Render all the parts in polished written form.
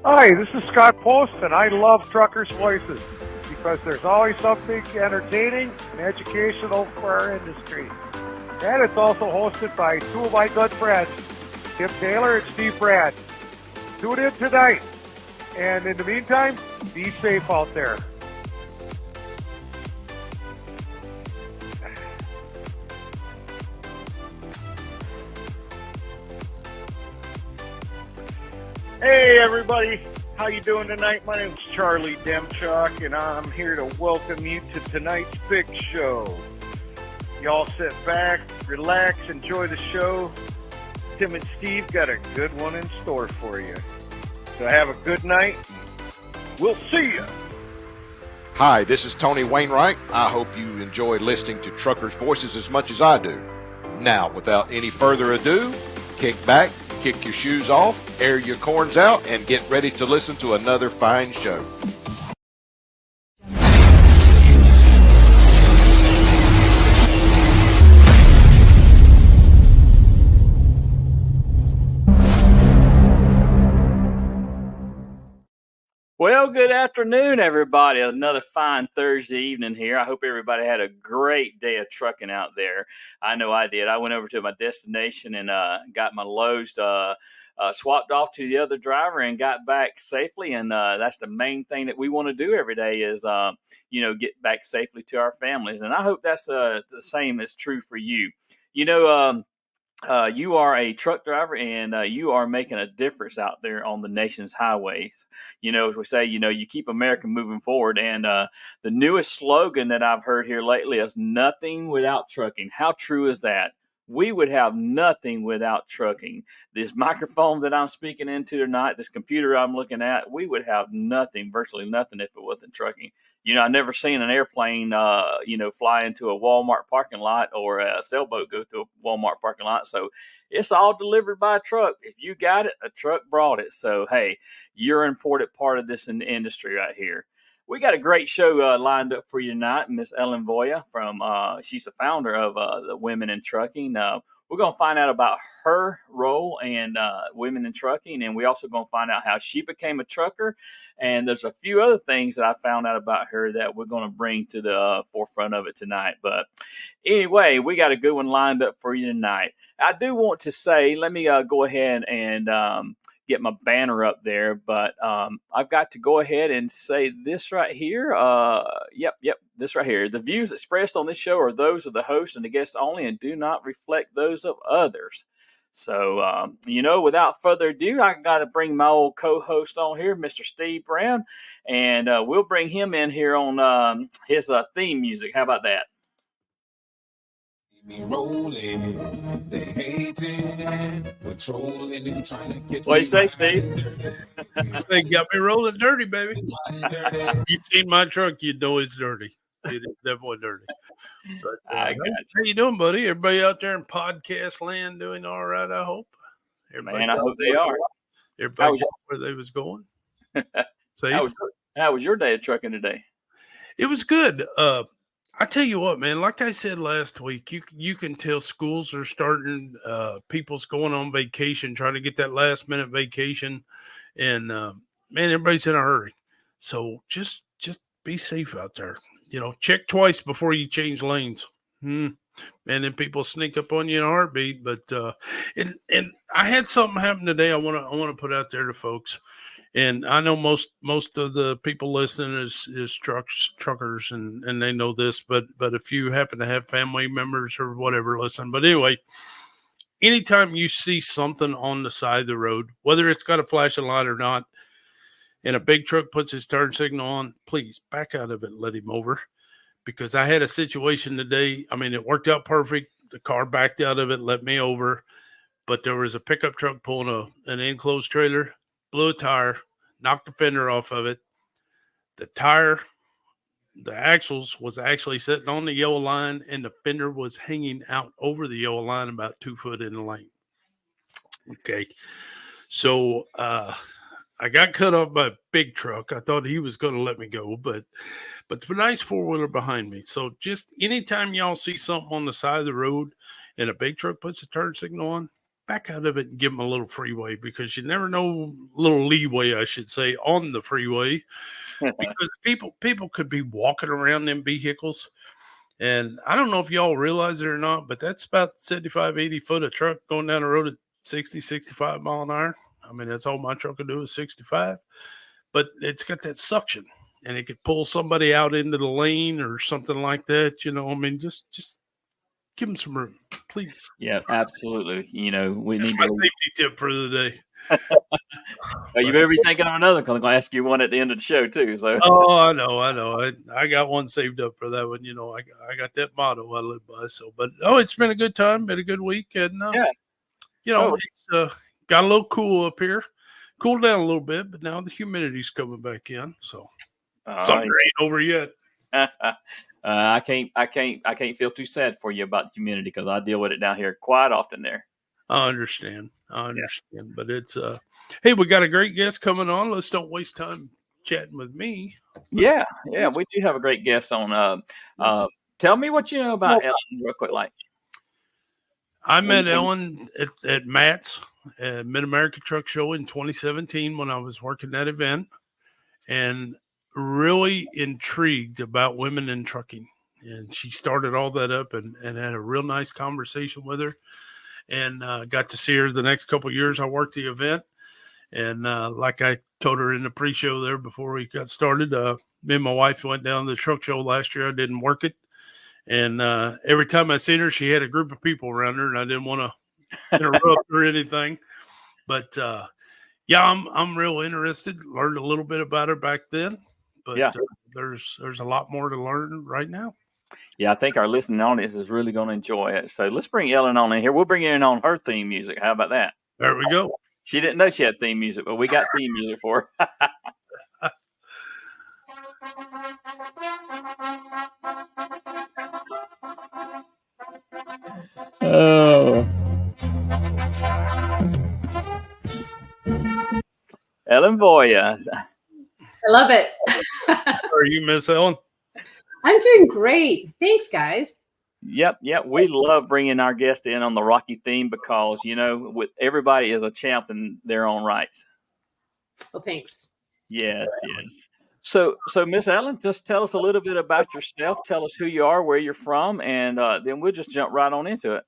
Hi, this is Scott Post, and I love Truckers' Voices because there's always something entertaining and educational for our industry. And it's also hosted by two of my good friends, Tim Taylor and Steve Brad. Tune in tonight. And in the meantime, be safe out there. Hey everybody, how you doing tonight? My name's Charlie Demchuk, and I'm here to welcome you to tonight's big show. Y'all sit back, relax, enjoy the show. Tim and Steve got a good one in store for you. So have a good night. We'll see you. Hi, this is Tony Wainwright. I hope you enjoy listening to Truckers' Voices as much as I do. Now, without any further ado, kick back, kick your shoes off, air your corns out, and get ready to listen to another fine show. Well, good afternoon, everybody. Another fine Thursday evening here. I hope everybody had a great day of trucking out there. I know I did. I went over to my destination and got my loads swapped off to the other driver and got back safely. And that's the main thing that we want to do every day is, get back safely to our families. And I hope that's the same is true for you. You are a truck driver and you are making a difference out there on the nation's highways. As we say, you keep America moving forward. And the newest slogan that I've heard here lately is nothing without trucking. How true is that? We would have nothing without trucking. This microphone that I'm speaking into tonight, this computer I'm looking at, we would have nothing, virtually nothing if it wasn't trucking. I've never seen an airplane, fly into a Walmart parking lot or a sailboat go through a Walmart parking lot. So it's all delivered by a truck. If you got it, a truck brought it. So, hey, you're an important part of this in the industry right here. We got a great show lined up for you tonight. Miss Ellen Voie she's the founder of the Women in Trucking. We're going to find out about her role and women in trucking, and we're also going to find out how she became a trucker. And there's a few other things that I found out about her that we're going to bring to the forefront of it tonight. But anyway, we got a good one lined up for you tonight. I do want to say, let me go ahead and get my banner up there, but I've got to go ahead and say this right here. This right here. The views expressed on this show are those of the host and the guest only and do not reflect those of others. So, without further ado, I got to bring my old co-host on here, Mr. Steve Brown, and we'll bring him in here on his theme music. How about that? Me rolling, they hating, patrolling and trying to get What do you say, Steve? They got me rolling dirty, baby. You seen my truck, you know it's dirty. It is definitely dirty. But, I got you. how you doing, buddy? Everybody out there in podcast land doing all right, I hope. Man, I hope they are. Everybody got where they was going. How was your day of trucking today? It was good. I tell you what, man, like I said last week, you can tell schools are starting, people's going on vacation, trying to get that last minute vacation. And, man, everybody's in a hurry. So just be safe out there. Check twice before you change lanes. And then people sneak up on you in a heartbeat. But, and I had something happen today. I want to put out there to folks. And I know most of the people listening is truckers, and they know this, but if you happen to have family members or whatever, listen. But anyway, anytime you see something on the side of the road, whether it's got a flashing light or not, and a big truck puts his turn signal on, please back out of it and let him over. Because I had a situation today. I mean, it worked out perfect. The car backed out of it, let me over. But there was a pickup truck pulling an enclosed trailer, blew a tire, knocked the fender off of it. The tire, the axles was actually sitting on the yellow line, and the fender was hanging out over the yellow line about 2 foot in the lane. Okay. So I got cut off by a big truck. I thought he was going to let me go, but the nice four-wheeler behind me. So just anytime y'all see something on the side of the road and a big truck puts a turn signal on, back out of it and give them a little freeway, because you never know, little leeway, I should say, on the freeway, because people could be walking around them vehicles. And I don't know if y'all realize it or not, but that's about 75, 80 foot of truck going down the road at 60, 65 mile an hour. I mean, that's all my truck can do is 65, but it's got that suction, and it could pull somebody out into the lane or something like that. I mean, just give them some room, please. Yeah, absolutely. We That's need my to. safety tip for the day. You better be thinking of another, because I'm going to ask you one at the end of the show too. So. Oh, I know. I got one saved up for that one. I got that motto I live by. So, but it's been a good time, been a good week, and Yeah. it's got a little cool up here, cooled down a little bit, but now the humidity's coming back in. So, summer ain't over yet. I can't feel too sad for you about the humidity, because I deal with it down here quite often there. I understand, but it's hey, we got a great guest coming on. Let's don't waste time chatting with me. We do have a great guest on. Tell me what you know about Ellen real quick. I met Ellen at Matt's Mid-America Truck Show in 2017 when I was working that event, and really intrigued about women in trucking. And she started all that up and had a real nice conversation with her, and got to see her the next couple of years I worked the event. And like I told her in the pre-show there before we got started, me and my wife went down to the truck show last year. I didn't work it. And every time I seen her, she had a group of people around her, and I didn't want to interrupt or anything. But I'm real interested. Learned a little bit about her back then, but there's a lot more to learn right now. Yeah, I think our listening audience is really going to enjoy it. So let's bring Ellen on in here. We'll bring her in on her theme music. How about that? There we go. She didn't know she had theme music, but we got theme music for her. Oh. Ellen Voie. I love it. How are you, Miss Ellen? I'm doing great. Thanks, guys. Yep. We love bringing our guest in on the Rocky theme, because, with everybody is a champ in their own rights. Well, thanks. Yes. So Miss Ellen, just tell us a little bit about yourself. Tell us who you are, where you're from, and then we'll just jump right on into it.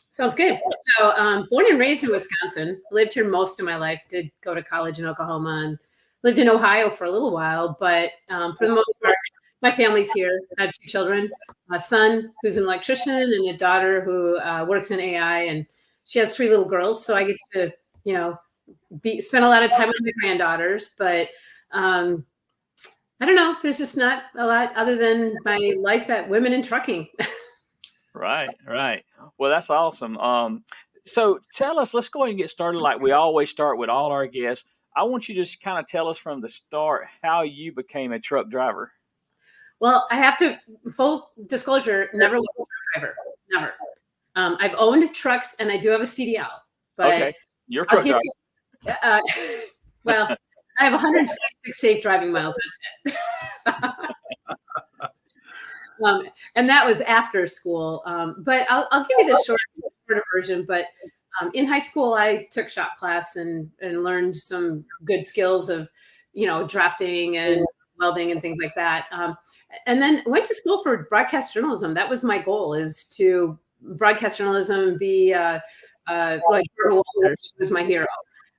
Sounds good. So born and raised in Wisconsin, lived here most of my life, did go to college in Oklahoma, and lived in Ohio for a little while. But for the most part, my family's here. I have 2 children, a son who's an electrician and a daughter who works in AI, and she has 3 little girls. So I get to, spend a lot of time with my granddaughters. But I don't know. There's just not a lot other than my life at Women in Trucking. Right. Well, that's awesome. So tell us, let's go ahead and get started like we always start with all our guests. I want you to just kind of tell us from the start how you became a truck driver. Well, I have to, full disclosure, never was a truck driver. Never. I've owned trucks, and I do have a CDL. But okay, you're a truck driver. Well, I have 126 safe driving miles. That's it. And that was after school. But I'll give you the shorter version. But in high school, I took shop class and learned some good skills of, drafting and welding and things like that. And then went to school for broadcast journalism. That was my goal, is to broadcast journalism, be like Barbara Walters, who was my hero.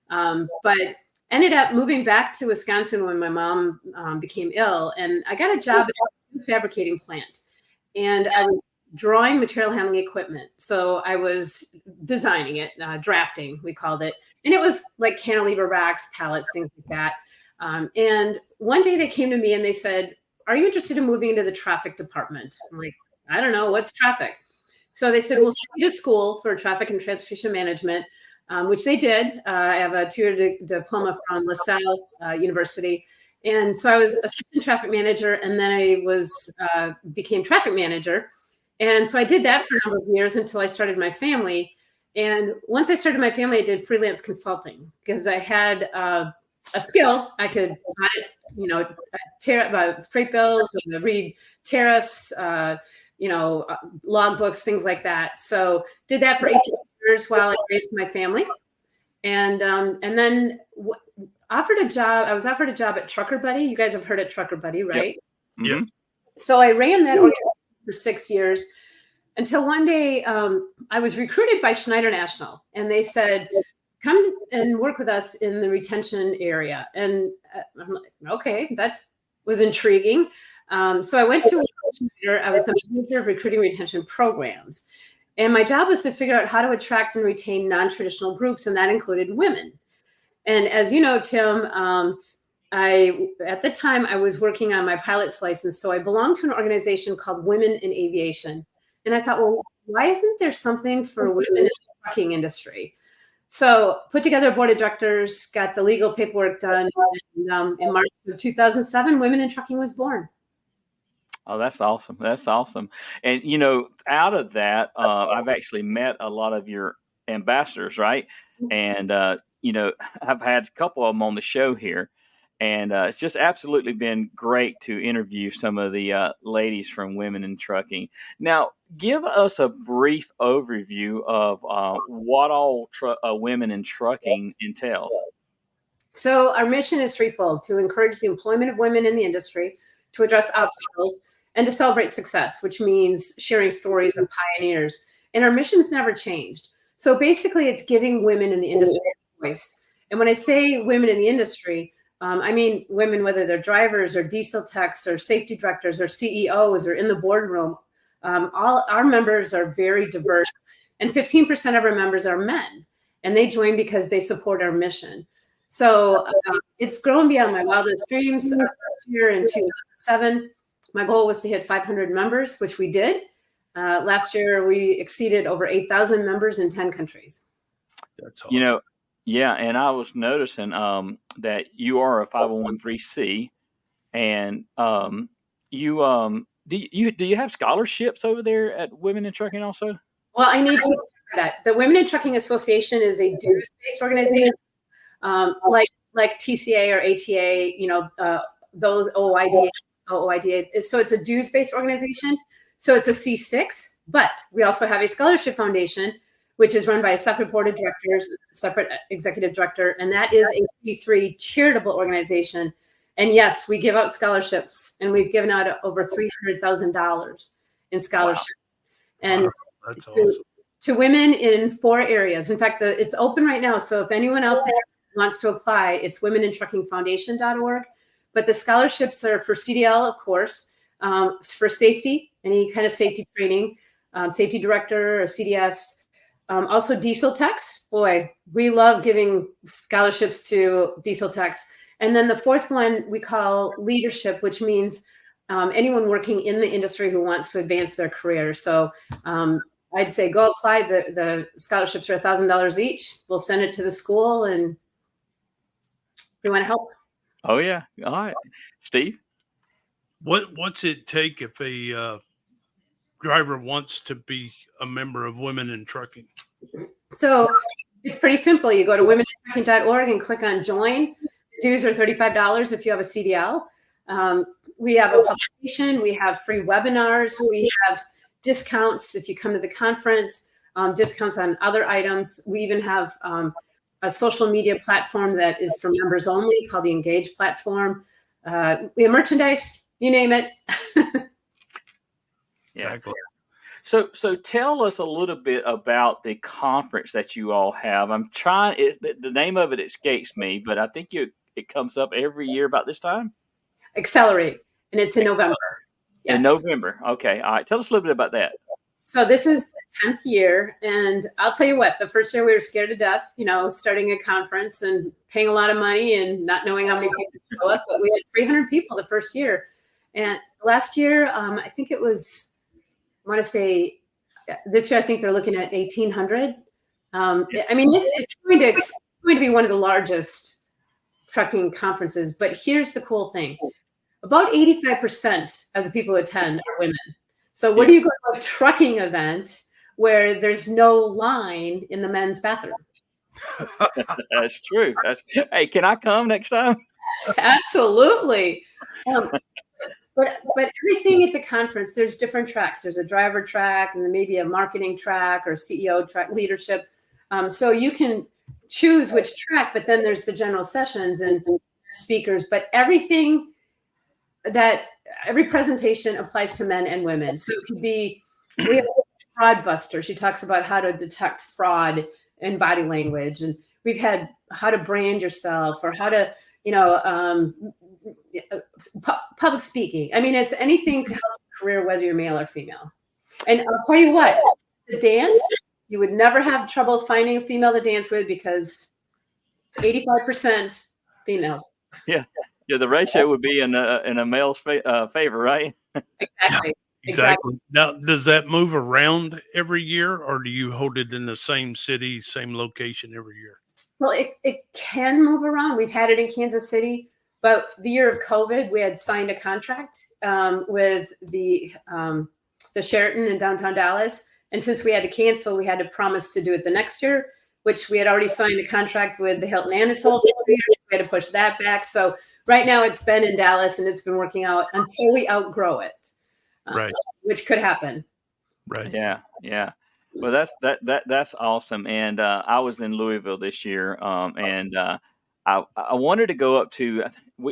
But ended up moving back to Wisconsin when my mom became ill, and I got a job at a fabricating plant, and I was drawing material handling equipment. So I was designing it, drafting, we called it. And it was like cantilever racks, pallets, things like that. And one day they came to me and they said, "Are you interested in moving into the traffic department?" I'm like, "I don't know, what's traffic?" So they said, "We'll send you to school for traffic and transportation management," which they did. I have a 2-year diploma from LaSalle University. And so I was assistant traffic manager, and then I became traffic manager. And so I did that for a number of years until I started my family. And once I started my family, I did freelance consulting because I had a skill. I could, freight bills and read tariffs, log books, things like that. So did that for 18 years while I raised my family, and then offered a job. I was offered a job at Trucker Buddy. You guys have heard of Trucker Buddy, right? Yep. Mm-hmm. So I ran that organization for 6 years until one day I was recruited by Schneider National, and they said, come and work with us in the retention area. And I'm like, okay, was intriguing. So I went to Schneider. I was the manager of recruiting retention programs. And my job was to figure out how to attract and retain non-traditional groups, and that included women. And as you know, Tim, at the time I was working on my pilot's license. So I belonged to an organization called Women in Aviation. And I thought, well, why isn't there something for women in the trucking industry? So put together a board of directors, got the legal paperwork done. And, in March of 2007, Women in Trucking was born. Oh, that's awesome. That's awesome. And, out of that, I've actually met a lot of your ambassadors, right? And, I've had a couple of them on the show here. And it's just absolutely been great to interview some of the ladies from Women in Trucking. Now, give us a brief overview of what all Women in Trucking entails. So our mission is threefold: to encourage the employment of women in the industry, to address obstacles, and to celebrate success, which means sharing stories of pioneers. And our mission's never changed. So basically, it's giving women in the industry a voice. And when I say women in the industry, I mean women, whether they're drivers or diesel techs or safety directors or CEOs or in the boardroom. All our members are very diverse, and 15% of our members are men, and they join because they support our mission. So it's grown beyond my wildest dreams. Our first year in 2007, my goal was to hit 500 members, which we did. Last year, we exceeded over 8,000 members in 10 countries. That's awesome. Yeah, and I was noticing that you are a 501(c), and do you have scholarships over there at Women in Trucking also? Well, I need to cover that. The Women in Trucking Association is a dues-based organization, like TCA or ATA. Those OOIDA. So it's a dues-based organization. So it's a C6, but we also have a scholarship foundation, which is run by a separate board of directors, separate executive director, and that is a C3 charitable organization. And yes, we give out scholarships, and we've given out over $300,000 in scholarships. Wow. And that's awesome. To women in 4 areas. In fact, it's open right now. So if anyone out there wants to apply, it's womenintruckingfoundation.org. But the scholarships are for CDL, of course, for safety, any kind of safety training, safety director or CDS. Also diesel techs. Boy, we love giving scholarships to diesel techs. And then the 4th one we call leadership, which means anyone working in the industry who wants to advance their career. So I'd say go apply. The scholarships are $1,000 each. We'll send it to the school, and we want to help. Oh, yeah. All right. Steve? What's it take if a driver wants to be a member of Women in Trucking? So it's pretty simple. You go to womenintrucking.org and click on join. The dues are $35 if you have a CDL. We have a publication. We have free webinars. We have discounts if you come to the conference, discounts on other items. We even have a social media platform that is for members only called the Engage platform. We have merchandise, you name it. Exactly. So tell us a little bit about the conference that you all have. I'm trying. The name of it escapes me, but I think it comes up every year about this time. Accelerate, and it's in November. Yes. In November. Okay. All right. Tell us a little bit about that. So this is the 10th year, and I'll tell you what. The first year we were scared to death, starting a conference and paying a lot of money and not knowing how many people would show up. But we had 300 people the first year, and last year I think it was. I want to say this year, I think they're looking at 1,800. It's going to be one of the largest trucking conferences. But here's the cool thing. About 85% of the people who attend are women. So where do you go to a trucking event where there's no line in the men's bathroom? That's true. Hey, can I come next time? Absolutely. But everything at the conference, there's different tracks. There's a driver track, and then maybe a marketing track or CEO track, leadership. So you can choose which track, but then there's the general sessions and speakers, but every presentation applies to men and women. So it could be, we have Fraud Buster. She talks about how to detect fraud in body language. And we've had how to brand yourself, or how to, public speaking. I mean, it's anything to help your career, whether you're male or female. And I'll tell you what, the dance, you would never have trouble finding a female to dance with, because it's 85% females. Yeah. The ratio would be in a male's favor, right? Exactly. Now, does that move around every year, or do you hold it in the same city, same location every year? Well, it can move around. We've had it in Kansas City, but the year of COVID, we had signed a contract with the Sheraton in downtown Dallas. And since we had to cancel, we had to promise to do it the next year, which we had already signed a contract with the Hilton Anatole for 2 years. We had to push that back. So right now it's been in Dallas, and it's been working out until we outgrow it, right? Which could happen. Right. Yeah. Well, that's awesome. And I was in Louisville this year, and I wanted to go up to.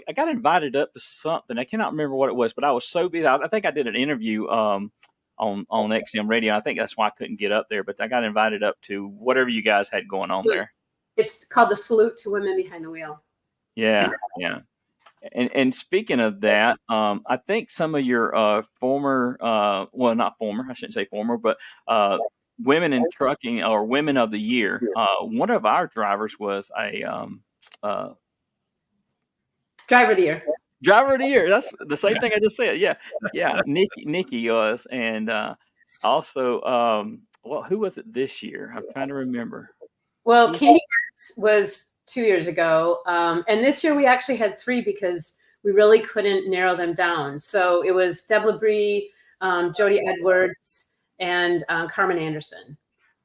I got invited up to something. I cannot remember what it was, but I was so busy. I think I did an interview on XM Radio. I think that's why I couldn't get up there. But I got invited up to whatever you guys had going on there. It's called the Salute to Women Behind the Wheel. Yeah. And speaking of that, I think some of your former, well, not former, I shouldn't say former, but women in trucking, or women of the year. One of our drivers was a driver of the year. Driver of the year. That's the same thing I just said. Yeah. Nikki was, and also, well, who was it this year? I'm trying to remember. Well, Candy was 2 years ago, and this year we actually had 3, because we really couldn't narrow them down. So it was Deb LeBrie, Jody Edwards, and Carmen Anderson.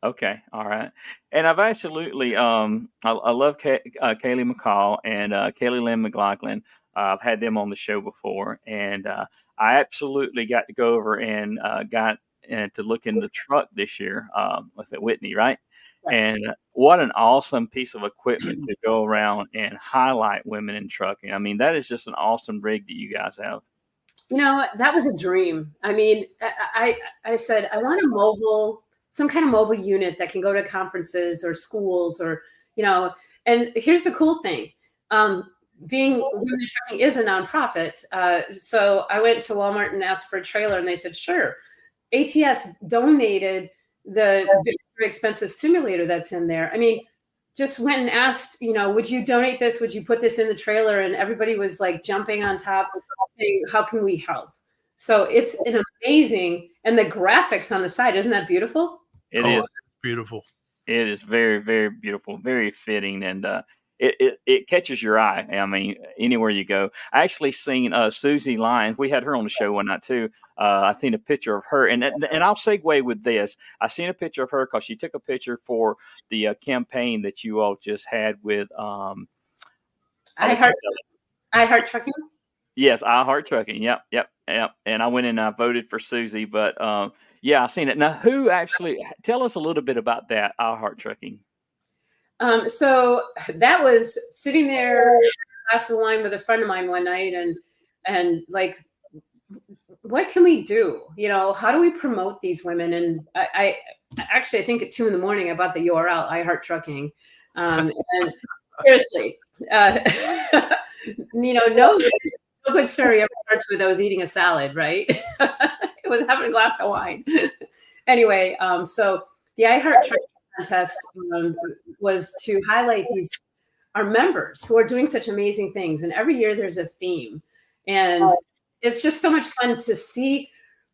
Okay, all right. And I've absolutely, I love Kaylee McCall and Kaylee Lynn McLaughlin. I've had them on the show before, and I absolutely got to go over and got to look in the truck this year. What's it, Whitney, right? Yes. And what an awesome piece of equipment to go around and highlight women in trucking. I mean, that is just an awesome rig that you guys have. That was a dream. I mean, I said, I want some kind of mobile unit that can go to conferences or schools, or, and here's the cool thing. Being Women in Trucking is a nonprofit. So I went to Walmart and asked for a trailer, and they said, sure. ATS donated the very expensive simulator that's in there. I mean, just went and asked, would you donate this? Would you put this in the trailer? And everybody was like jumping on top, saying, how can we help? So it's an amazing, and the graphics on the side, isn't that beautiful? It is beautiful. It is very, very beautiful, very fitting, and it catches your eye. I mean, anywhere you go. I actually seen Susie Lyons. We had her on the show one night too. I seen a picture of her, and I'll segue with this. I seen a picture of her because she took a picture for the campaign that you all just had with I Heart Trucking. Yes, I Heart Trucking. Yep. And I went and I voted for Susie, but yeah, I seen it. Now, who actually? Tell us a little bit about that. I Heart Trucking. So that was sitting there, glass of wine with a friend of mine one night, and like, what can we do? How do we promote these women? And I actually, I think at 2 a.m, I bought the URL, I Heart Trucking. And seriously, no good story ever starts with I was eating a salad, right? It was having a glass of wine. Anyway, so the I Heart Trucking contest was to highlight our members who are doing such amazing things. And every year there's a theme, and it's just so much fun to see.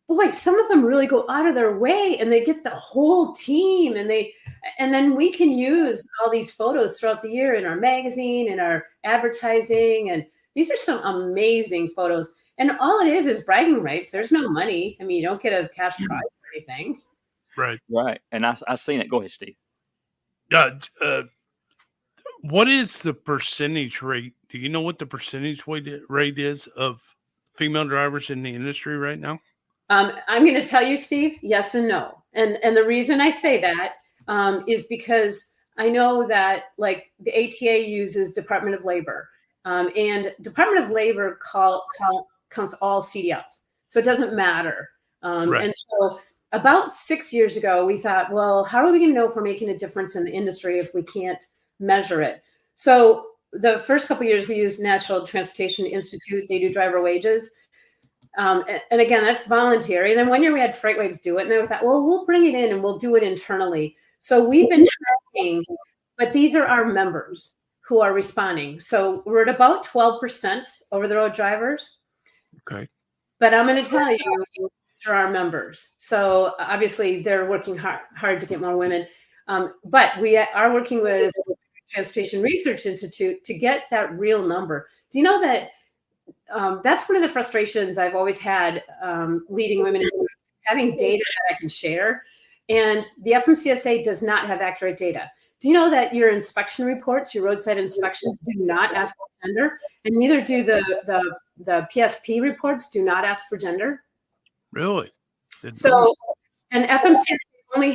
Boy, some of them really go out of their way, and they get the whole team, and then we can use all these photos throughout the year in our magazine and our advertising. And these are some amazing photos. And all it is bragging rights. There's no money. I mean, you don't get a cash prize or anything. Right. And I've seen it. Go ahead, Steve. What is the percentage rate? Do you know what the percentage rate is of female drivers in the industry right now? I'm going to tell you, Steve, yes and no. And the reason I say that is because I know that like the ATA uses Department of Labor, and Department of Labor counts all CDLs, so it doesn't matter. Right. And so about 6 years ago, we thought, well, how are we going to know if we're making a difference in the industry if we can't measure it? So the first couple of years, we used National Transportation Institute. They do driver wages. And again, that's voluntary. And then one year we had FreightWaves do it. And then we thought, well, we'll bring it in and we'll do it internally. So we've been tracking, but these are our members who are responding. So we're at about 12% over the road drivers. Okay. But I'm going to tell you, for our members. So obviously they're working hard to get more women. But we are working with Transportation Research Institute to get that real number. Do you know that that's one of the frustrations I've always had leading women, having data that I can share. And the FMCSA does not have accurate data. Do you know that your inspection reports, your roadside inspections, do not ask for gender, and neither do the PSP reports do not ask for gender? Really? So, and FMCSA only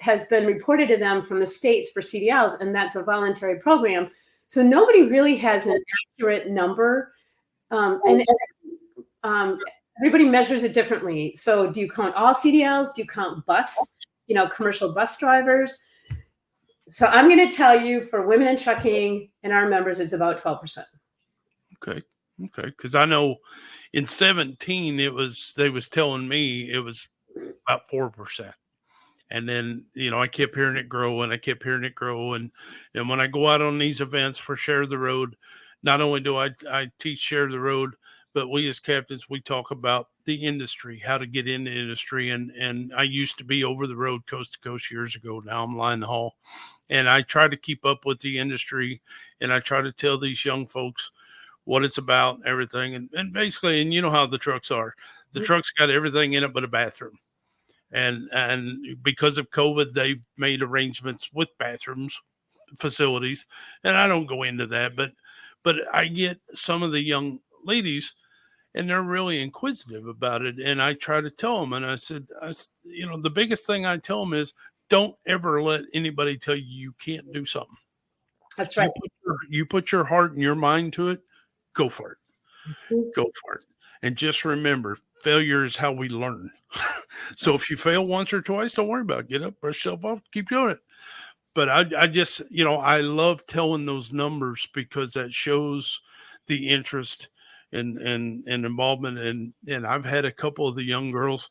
has been reported to them from the states for CDLs, and that's a voluntary program. So nobody really has an accurate number, and everybody measures it differently. So do you count all CDLs? Do you count commercial bus drivers? So I'm going to tell you, for women in trucking and our members, it's about 12%. Okay. Because I know in 17, they was telling me it was about 4%. And then, I kept hearing it grow and I kept hearing it grow. And when I go out on these events for Share the Road, not only do I teach Share the Road, but we as captains, we talk about the industry, how to get in the industry. And I used to be over the road coast to coast years ago. Now I'm line the haul. And I try to keep up with the industry. And I try to tell these young folks what it's about, everything. And basically, and you know how the trucks are. The truck's got everything in it but a bathroom. And because of COVID, they've made arrangements with bathrooms, facilities, and I don't go into that, but I get some of the young ladies, and they're really inquisitive about it. And I try to tell them, and I said, the biggest thing I tell them is, don't ever let anybody tell you can't do something. That's right. You put your heart and your mind to it, go for it. Mm-hmm. Go for it. And just remember, failure is how we learn. So if you fail once or twice, don't worry about it. Get up, brush yourself off, keep doing it. But I just, I love telling those numbers because that shows the interest and involvement. And I've had a couple of the young girls,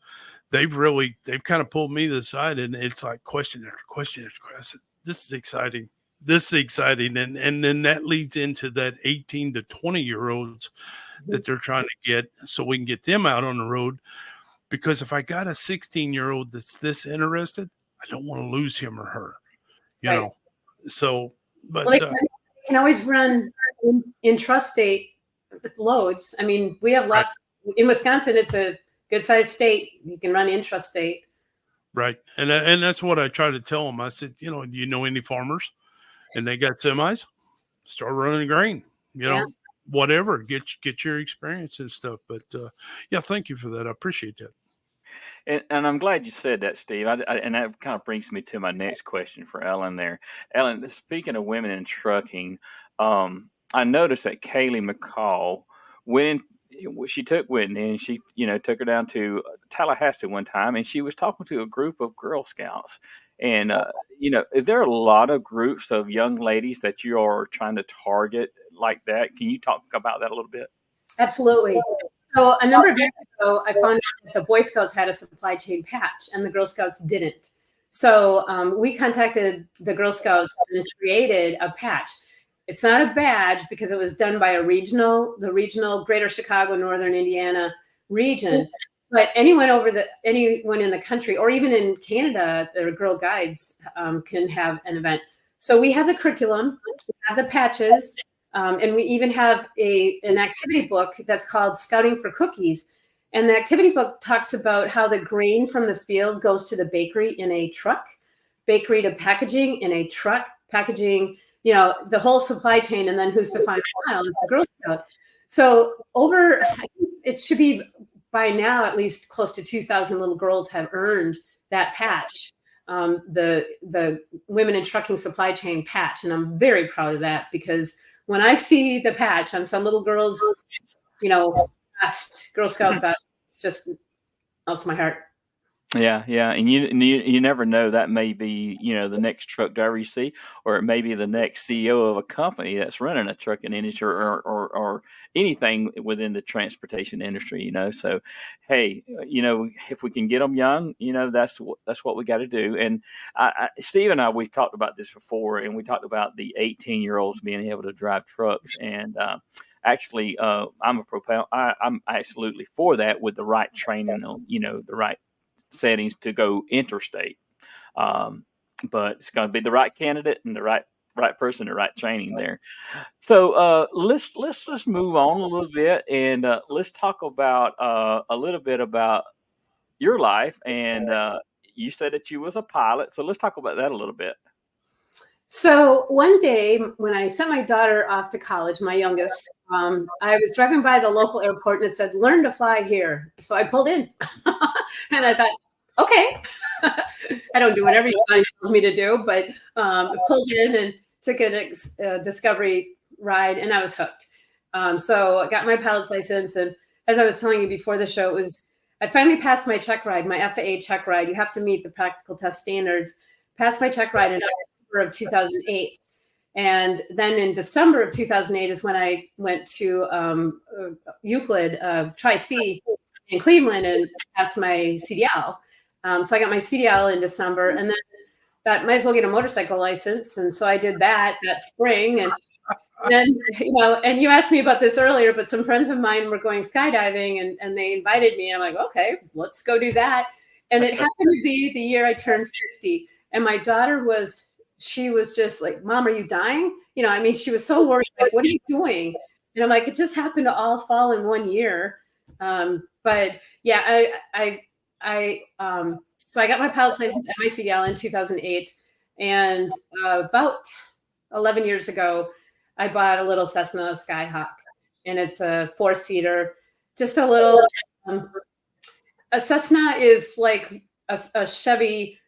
they've kind of pulled me to the side, and it's like question after question after question. I said, this is exciting. This is exciting. And then that leads into that 18 to 20-year-olds that they're trying to get so we can get them out on the road. Because if I got a 16-year-old that's this interested, I don't want to lose him or her, you know. So, but they can always run intrastate loads. I mean, we have lots in Wisconsin. It's a good-sized state. You can run intrastate. Right, and that's what I try to tell them. I said, do you know any farmers? And they got semis. Start running grain. Whatever. Get your experience and stuff. But thank you for that. I appreciate that. And I'm glad you said that, Steve. And that kind of brings me to my next question for Ellen there. Ellen, speaking of women in trucking, I noticed that Kaylee McCall she took Whitney and she, took her down to Tallahassee one time, and she was talking to a group of Girl Scouts. And, is there a lot of groups of young ladies that you are trying to target like that? Can you talk about that a little bit? Absolutely. So a number of years ago, I found out that the Boy Scouts had a supply chain patch and the Girl Scouts didn't. So we contacted the Girl Scouts and created a patch. It's not a badge because it was done by the regional Greater Chicago, Northern Indiana region. But anyone in the country, or even in Canada, the Girl Guides can have an event. So we have the curriculum, we have the patches, and we even have an activity book that's called Scouting for Cookies. And the activity book talks about how the grain from the field goes to the bakery in a truck, bakery to packaging in a truck, packaging, the whole supply chain, and then who's the final mile? It's the Girl Scout. So it should be by now at least close to 2,000 little girls have earned that patch. the Women in Trucking Supply Chain patch, and I'm very proud of that, because when I see the patch on some little girl's, vest, Girl Scout vest, it's just melts my heart. Yeah, yeah, and you never know, that may be, the next truck driver you see, or it may be the next CEO of a company that's running a trucking industry, or anything within the transportation industry. So, hey, if we can get them young, that's what we got to do. And Steve and I, we've talked about this before, and we talked about the 18-year-olds being able to drive trucks, and actually, I'm absolutely for that, with the right training, the right settings to go interstate. But it's going to be the right candidate and the right person, the right training there. So let's just move on a little bit, and let's talk about a little bit about your life. And you said that you was a pilot, so let's talk about that a little bit. So one day when I sent my daughter off to college, my youngest, I was driving by the local airport and it said, "Learn to fly here." So I pulled in and I thought, okay, I don't do what every sign tells me to do, but I pulled in and took a discovery ride, and I was hooked. So I got my pilot's license. And as I was telling you before the show, I finally passed my check ride, my FAA check ride. You have to meet the practical test standards. Passed my check ride in October of 2008. And then in December of 2008 is when I went to Euclid, Tri-C in Cleveland, and passed my CDL. So I got my CDL in December, and then that might as well get a motorcycle license. And so I did that spring. And then, and you asked me about this earlier, but some friends of mine were going skydiving, and they invited me. And I'm like, okay, let's go do that. And it happened to be the year I turned 50. And my daughter she was just like, "Mom, are you dying?" She was so worried, like, "What are you doing?" And I'm like, it just happened to all fall in one year. But yeah, so I got my pilot's license and my CDL in 2008. And about 11 years ago, I bought a little Cessna Skyhawk, and it's a 4-seater, just a little, a Cessna is like a Chevy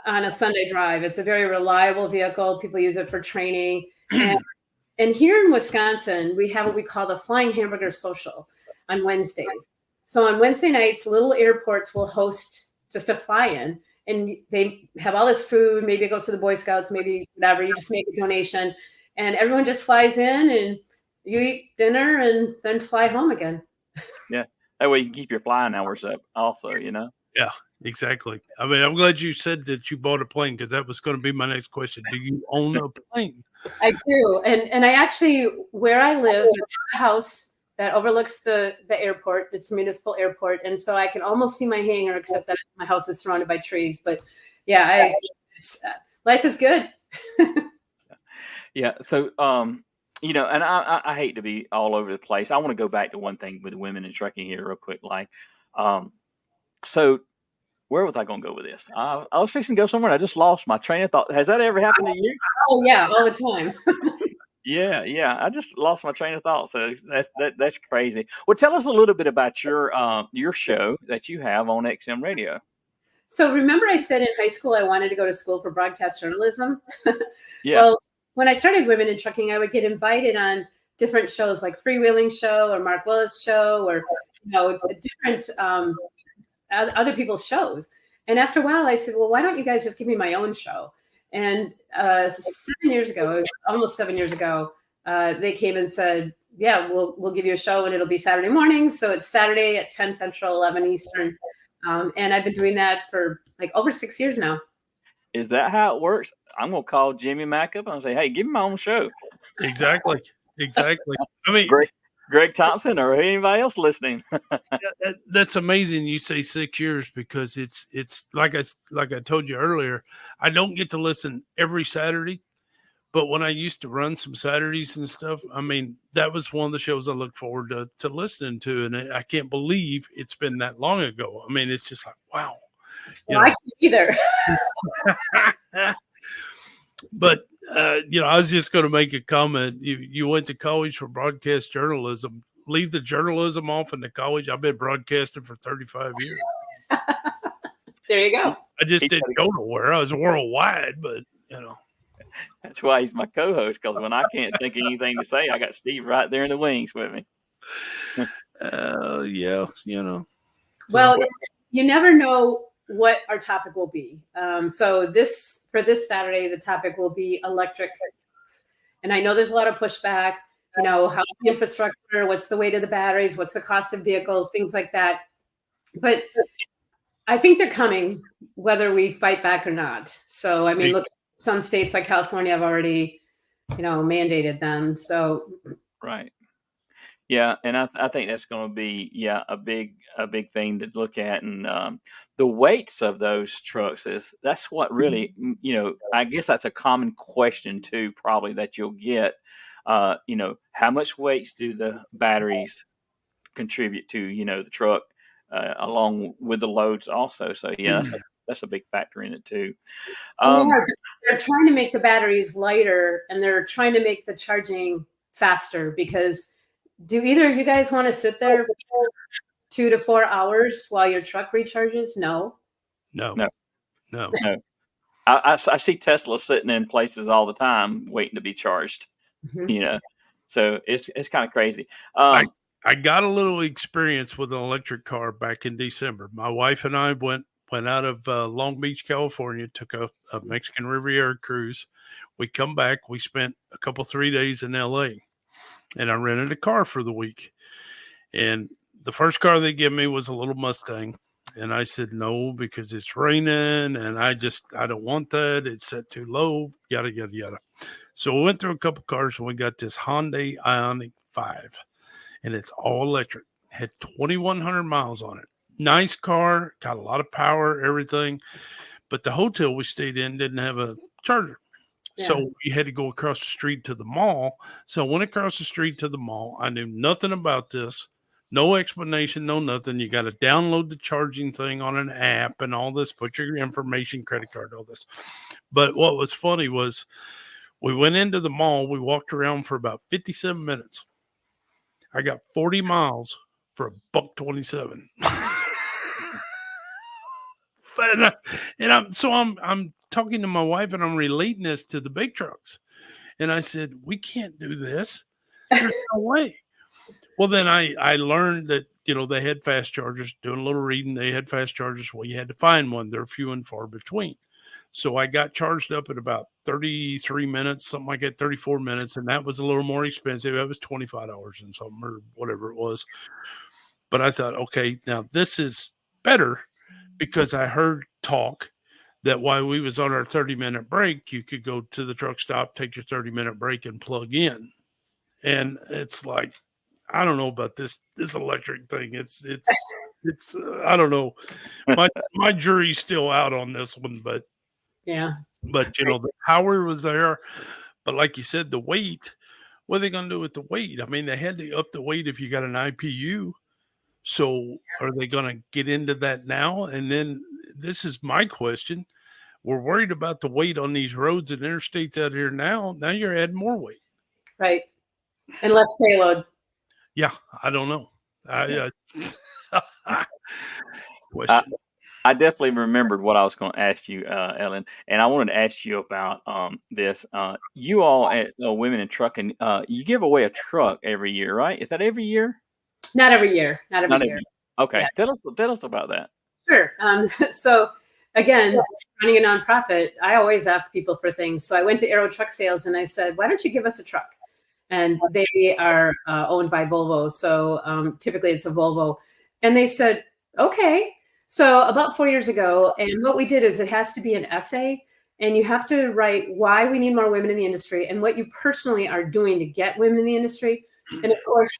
on a Sunday drive. It's a very reliable vehicle. People use it for training. And here in Wisconsin, we have what we call the Flying Hamburger Social on Wednesdays. So on Wednesday nights, little airports will host just a fly-in, and they have all this food. Maybe it goes to the Boy Scouts, maybe whatever. You just make a donation, and everyone just flies in, and you eat dinner and then fly home again. Yeah, that way you can keep your flying hours up also, Yeah, exactly. I mean, I'm glad you said that you bought a plane, because that was going to be my next question. Do you own a plane? I do. And I actually, where I live, it's a house that overlooks the airport. It's a municipal airport. And so I can almost see my hangar, except that my house is surrounded by trees. But yeah, life is good. Yeah. So, and I hate to be all over the place. I want to go back to one thing with the women in trucking here real quick. So where was I going to go with this? I was fixing to go somewhere, and I just lost my train of thought. Has that ever happened to you? Oh yeah, all the time. Yeah. I just lost my train of thought. So that's crazy. Well, tell us a little bit about your show that you have on XM Radio. So remember, I said in high school I wanted to go to school for broadcast journalism. Yeah. Well, when I started Women in Trucking, I would get invited on different shows like Freewheeling Show or Mark Willis Show, or different other people's shows. And after a while, I said, well, why don't you guys just give me my own show? And 7 years ago, almost 7 years ago, they came and said, yeah, we'll give you a show, and it'll be Saturday mornings. So it's Saturday at 10 Central, 11 Eastern. And I've been doing that for like over 6 years now. Is that how it works? I'm going to call Jimmy Mack up and say, hey, give me my own show. Exactly. I mean, Greg Thompson or anybody else listening. That's amazing. You say 6 years, because it's like I told you earlier, I don't get to listen every Saturday, but when I used to run some Saturdays and stuff, I mean, that was one of the shows I look forward to listening to. And I can't believe it's been that long ago. I mean, it's just like, wow. I can't either. But, I was just going to make a comment. You went to college for broadcast journalism. Leave the journalism off in the college. I've been broadcasting for 35 years. There you go. I just He's didn't go nowhere. I was worldwide, but That's why he's my co-host, because when I can't think of anything to say, I got Steve right there in the wings with me. yeah, Well, you never know what our topic will be. So for this Saturday, the topic will be electric trucks. And I know there's a lot of pushback, how's the infrastructure, what's the weight of the batteries, what's the cost of vehicles, things like that. But I think they're coming, whether we fight back or not. So, I mean, look, some states like California have already, mandated them. So, Right. Yeah, and I think that's going to be a big thing to look at, and the weights of those trucks that's what really I guess that's a common question too, probably that you'll get. How much weights do the batteries contribute to the truck along with the loads also? So yeah, that's a big factor in it too. And they're trying to make the batteries lighter, and they're trying to make the charging faster, because do either of you guys want to sit there for 2 to 4 hours while your truck recharges? No. I see Tesla sitting in places all the time waiting to be charged. Mm-hmm. So it's kind of crazy. I got a little experience with an electric car back in December. My wife and I went out of Long Beach, California, took a Mexican Riviera cruise. We come back. We spent 3 days in L.A., and I rented a car for the week. And the first car they gave me was a little Mustang. And I said no, because it's raining, and I don't want that. It's set too low, yada, yada, yada. So we went through a couple cars, and we got this Hyundai Ioniq 5. And it's all electric. Had 2,100 miles on it. Nice car, got a lot of power, everything. But the hotel we stayed in didn't have a charger. Yeah. So we had to go across the street to the mall. So I went across the street to the mall. I knew nothing about this. No explanation, no nothing. You got to download the charging thing on an app and all this. Put your information, credit card, all this. But what was funny was we went into the mall. We walked around for about 57 minutes. I got 40 miles for $1.27. and I'm talking to my wife, and I'm relating this to the big trucks. And I said, we can't do this. There's no way. Well, then I learned that, they had fast chargers. Doing a little reading, they had fast chargers. Well, you had to find one. They're few and far between. So I got charged up at about 33 minutes, something like that, 34 minutes. And that was a little more expensive. That was $25 and something, or whatever it was. But I thought, okay, now this is better, because I heard talk that while we was on our 30-minute break, you could go to the truck stop, take your 30-minute break, and plug in. And it's like, I don't know about this electric thing. It's I don't know. My jury's still out on this one, but yeah. But the power was there. But like you said, the weight, what are they going to do with the weight? I mean, they had to up the weight if you got an IPU. So are they going to get into that now? And then this is my question. We're worried about the weight on these roads and interstates out here now. Now you're adding more weight. Right. And less payload. Yeah, I don't know. Question. I definitely remembered what I was going to ask you, Ellen, and I wanted to ask you about this. You all at Women in Trucking, you give away a truck every year, right? Is that every year? Not every year. Not every year. Okay, yeah. Tell us about that. Sure. So again, running a nonprofit, I always ask people for things. So I went to Aero Truck Sales and I said, "Why don't you give us a truck?" And they are owned by Volvo, so typically it's a Volvo. And they said, "Okay." So about 4 years ago, and what we did is it has to be an essay, and you have to write why we need more women in the industry and what you personally are doing to get women in the industry. And of course,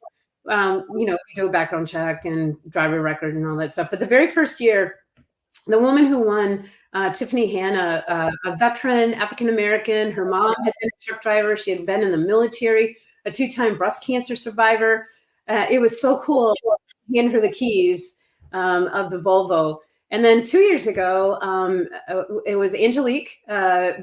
we do a background check and driver record and all that stuff. But the very first year, the woman who won, Tiffany Hanna, a veteran African-American, her mom had been a truck driver. She had been in the military, a 2-time breast cancer survivor. It was so cool. Hand her the keys of the Volvo. And then 2 years ago, it was Angelique.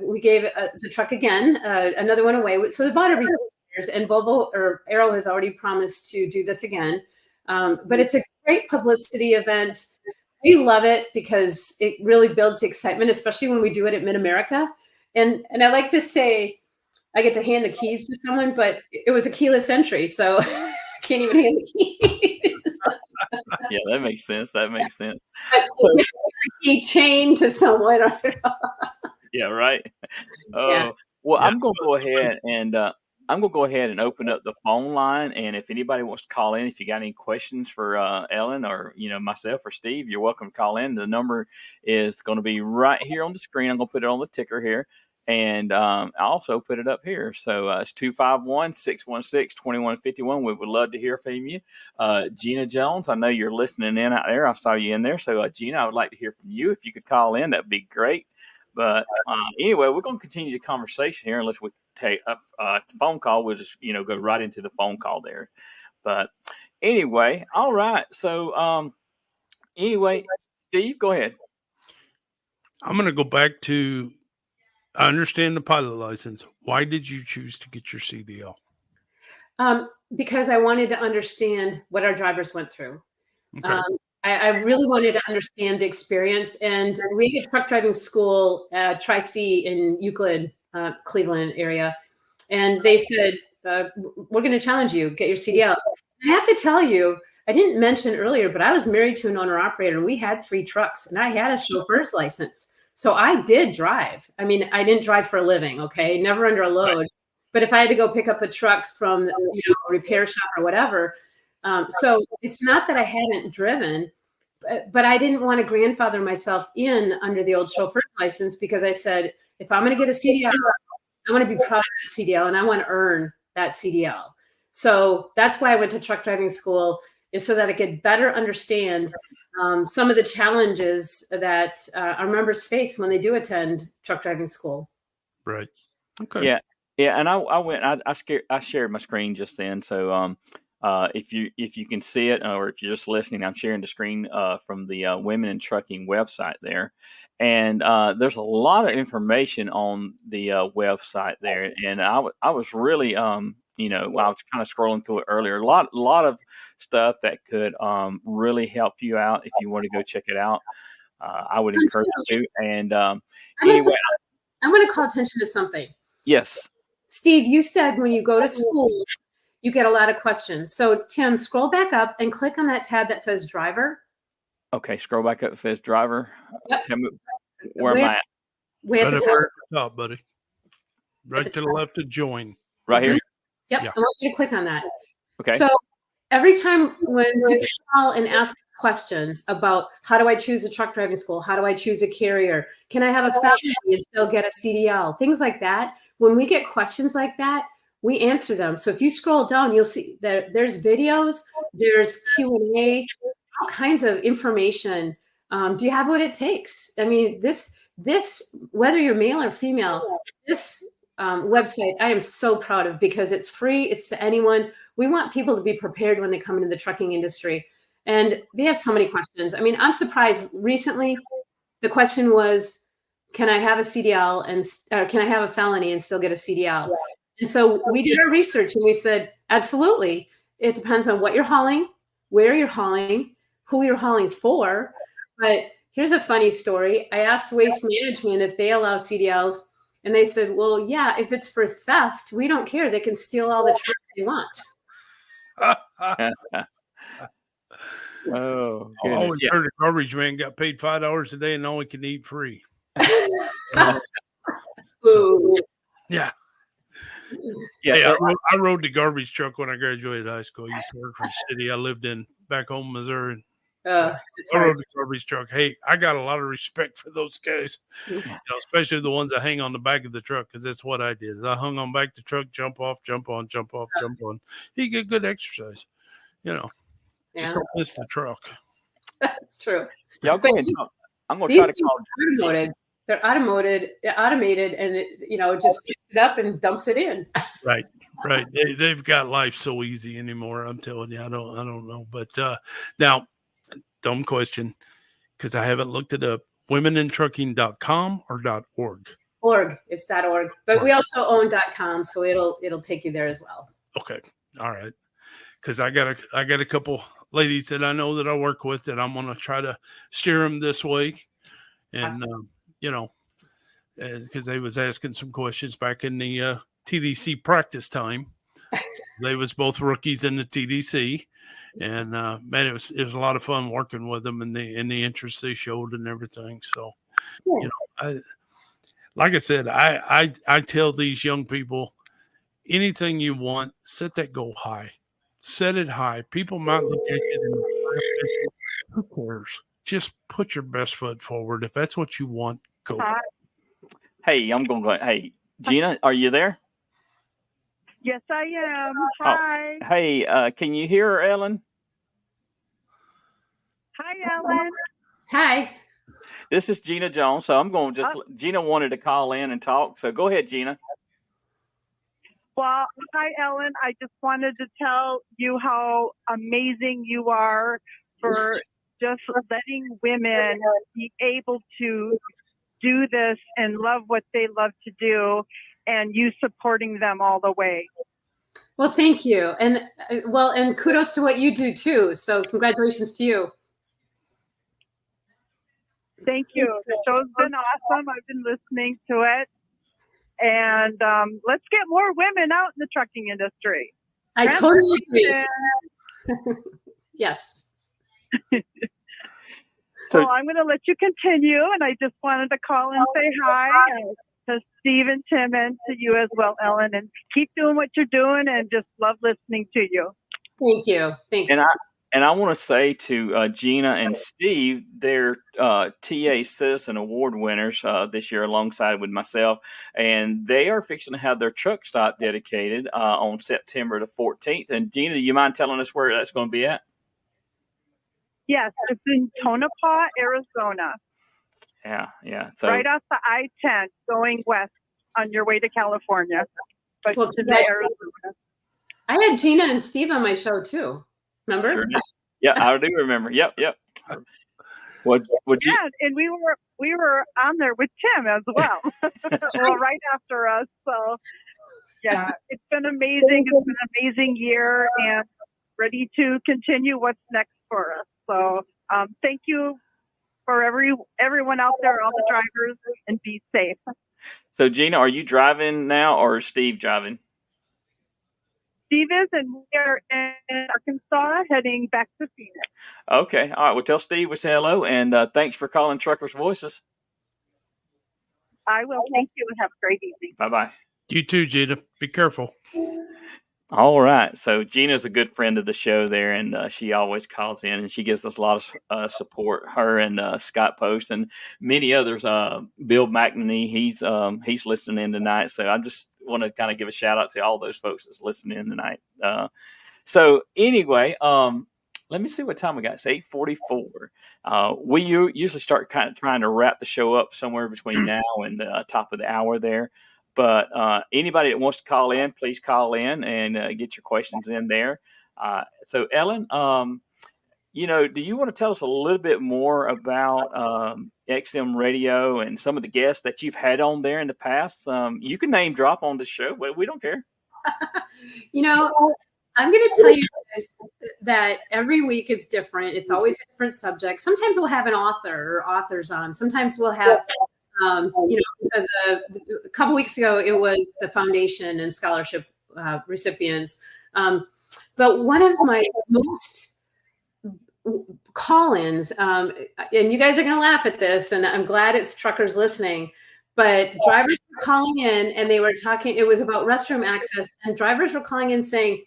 We gave the truck again, another one away. So it's about every 4 years, and Volvo or Aero has already promised to do this again. But it's a great publicity event. we love it because it really builds the excitement, especially when we do it at Mid-America. And I like to say, I get to hand the keys to someone, but it was a keyless entry, so I can't even hand the keys. Yeah, that makes sense. That makes sense. But the key chain to someone. Yeah, right. Yeah. Oh, well, Yeah. I'm gonna go ahead and open up the phone line. And if anybody wants to call in, if you got any questions for Ellen or myself or Steve, you're welcome to call in. The number is going to be right here on the screen. I'm gonna put it on the ticker here, and I also put it up here. So it's 251-616-2151. We would love to hear from you. Gina Jones, I know you're listening in out there. I saw you in there. So Gina, I would like to hear from you. If you could call in, that'd be great. But anyway, we're going to continue the conversation here unless we take a phone call. We'll just, go right into the phone call there. But anyway, all right. So anyway, Steve, go ahead. I'm going to go back to, I understand the pilot license. Why did you choose to get your CDL? Because I wanted to understand what our drivers went through. Okay. I really wanted to understand the experience. And we had a truck driving school at Tri-C in Euclid, Cleveland area. And they said, we're going to challenge you, get your CDL. I have to tell you, I didn't mention earlier, but I was married to an owner operator. We had 3 trucks and I had a chauffeur's license. So I did drive. I mean, I didn't drive for a living, okay? Never under a load. But if I had to go pick up a truck from a repair shop or whatever, so it's not that I hadn't driven, but I didn't want to grandfather myself in under the old chauffeur's license because I said, if I'm going to get a CDL, I want to be proud of that CDL and I want to earn that CDL. So that's why I went to truck driving school, is so that I could better understand some of the challenges that our members face when they do attend truck driving school. Right. Okay. Yeah. Yeah. And I shared my screen just then. So if you can see it, or if you're just listening, I'm sharing the screen from the Women in Trucking website there, and there's a lot of information on the website there. And I was really I was kind of scrolling through it earlier. A lot of stuff that could really help you out if you want to go check it out. I would encourage you to. And anyway, I want to call attention to something. Yes, Steve, you said when you go to school, you get a lot of questions. So Tim, scroll back up and click on that tab that says driver. Okay, scroll back up. It says driver. Yep. Tell me, where am I at? Way at Right the up top. at the top, buddy. Right to the left of join. Right here. Yep. Yeah. I want you to click on that. Okay. So every time when people call and ask questions about how do I choose a truck driving school? How do I choose a carrier? Can I have a felony and still get a CDL? Things like that. When we get questions like that, we answer them. So if you scroll down, you'll see that there's videos, there's Q&A, all kinds of information. Do you have what it takes? I mean, this whether you're male or female, this website I am so proud of because it's free. It's to anyone. We want people to be prepared when they come into the trucking industry. And they have so many questions. I mean, I'm surprised. Recently, the question was, can I have a CDL and can I have a felony and still get a CDL? And so we did our research and we said, absolutely. It depends on what you're hauling, where you're hauling, who you're hauling for. But here's a funny story. I asked Waste Management if they allow CDLs, and they said, well, yeah, if it's for theft, we don't care. They can steal all the trucks they want. Oh, I always goodness. heard a garbage man got paid $5 a day and only can eat free. Ooh. Yeah. Yeah. Hey, I rode the garbage truck when I graduated high school. I used to work for the city I lived in back home in Missouri. It's I hard. rode the garbage truck. Hey, I got a lot of respect for those guys, especially the ones that hang on the back of the truck, because that's what I did. I hung on back of the truck, jump off, jump on, jump off, jump on. You get good exercise, Just don't miss the truck. That's true. Y'all go ahead. I'm going to These try to call. things are automated. They're automated, and it just picks it up and dumps it in. Right. They've got life so easy anymore. I'm telling you, I don't know. But now, dumb question, because I haven't looked it up. Womenintrucking.com or .org? Org. It's .org. But we also own .com, so it'll take you there as well. Okay. All right. Because I got a couple ladies that I know that I work with that I'm going to try to steer them this way. And, because they was asking some questions back in the TDC practice time. They was both rookies in the TDC. And man, it was a lot of fun working with them and the interest they showed and everything. So, like I said, I tell these young people, anything you want, set that goal high. Set it high. People might look at it and who cares? Just put your best foot forward. If that's what you want, go for it. Hey, I'm going to go. Hey, Gina, are you there? Yes, I am. Hi. Oh, hey, can you hear her, Ellen? Hi, Ellen. Hi. This is Gina Jones. So I'm going to Gina wanted to call in and talk. So go ahead, Gina. Well, hi, Ellen. I just wanted to tell you how amazing you are for just letting women be able to do this and love what they love to do, and you supporting them all the way. Well, thank you. And and kudos to what you do too. So congratulations to you. Thank you. The show's been awesome. I've been listening to it. And let's get more women out in the trucking industry. I totally agree. Yes. So I'm going to let you continue. And I just wanted to call and say hi to Steve and Tim and to you as well, Ellen. And keep doing what you're doing and just love listening to you. Thank you. Thanks. And I want to say to Gina and Steve, they're TA Citizen Award winners this year alongside with myself. And they are fixing to have their truck stop dedicated on September the 14th. And Gina, do you mind telling us where that's going to be at? Yes, it's in Tonopah, Arizona. Yeah. So, right off the I-10 going west on your way to California. But well, Arizona. I had Gina and Steve on my show too. Remember? Sure did. Yeah, I do remember. Yep. What you? Yeah, and we were on there with Tim as well. Well, right after us. So yeah, it's been amazing. It's been an amazing year, and ready to continue what's next for us. So thank you for everyone out there, all the drivers, and be safe. So Gina, are you driving now, or is Steve driving? Steve is, and we are in Arkansas heading back to Phoenix. Okay. All right. Well, tell Steve we say hello, and thanks for calling Truckers Voices. I will. Thank you, and have a great evening. Bye-bye. You too, Gina. Be careful. All right. So Gina's a good friend of the show there, and she always calls in, and she gives us a lot of support. Her and Scott Post and many others. Bill McNamee, he's listening in tonight. So I just want to kind of give a shout out to all those folks that's listening in tonight. So anyway, let me see what time we got. It's 8:44. We usually start kind of trying to wrap the show up somewhere between now and the top of the hour there. But anybody that wants to call in, please call in and get your questions in there. So, Ellen, do you want to tell us a little bit more about XM Radio and some of the guests that you've had on there in the past? You can name drop on the show, but we don't care. I'm going to tell you guys that every week is different. It's always a different subject. Sometimes we'll have an author or authors on. Sometimes we'll have a couple weeks ago, it was the foundation and scholarship recipients. But one of my most call-ins, and you guys are going to laugh at this, and I'm glad it's truckers listening, but drivers were calling in and they were talking, it was about restroom access, and drivers were calling in saying,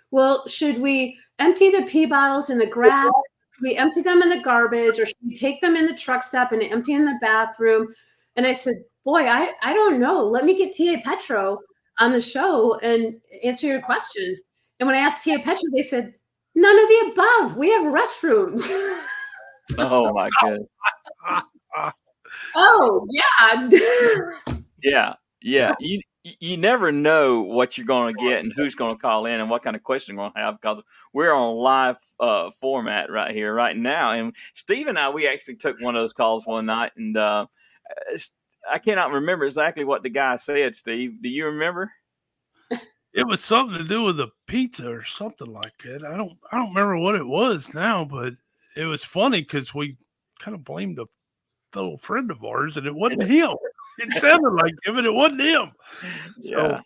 well, should we empty the pee bottles in the grass? Should we empty them in the garbage, or should we take them in the truck stop and empty in the bathroom? And I said, boy, I don't know. Let me get TA Petro on the show and answer your questions. And when I asked TA Petro, they said, none of the above. We have restrooms. Oh, my goodness. Oh, yeah. Yeah. You never know what you're going to get and who's going to call in and what kind of question we're going to have, because we're on live format right here, right now. And Steve and I, we actually took one of those calls one night, and I cannot remember exactly what the guy said, Steve. Do you remember? It was something to do with the pizza or something like that. I don't remember what it was now, but it was funny because we kind of blamed a fellow friend of ours, and it wasn't him. It sounded like him, and it wasn't him. So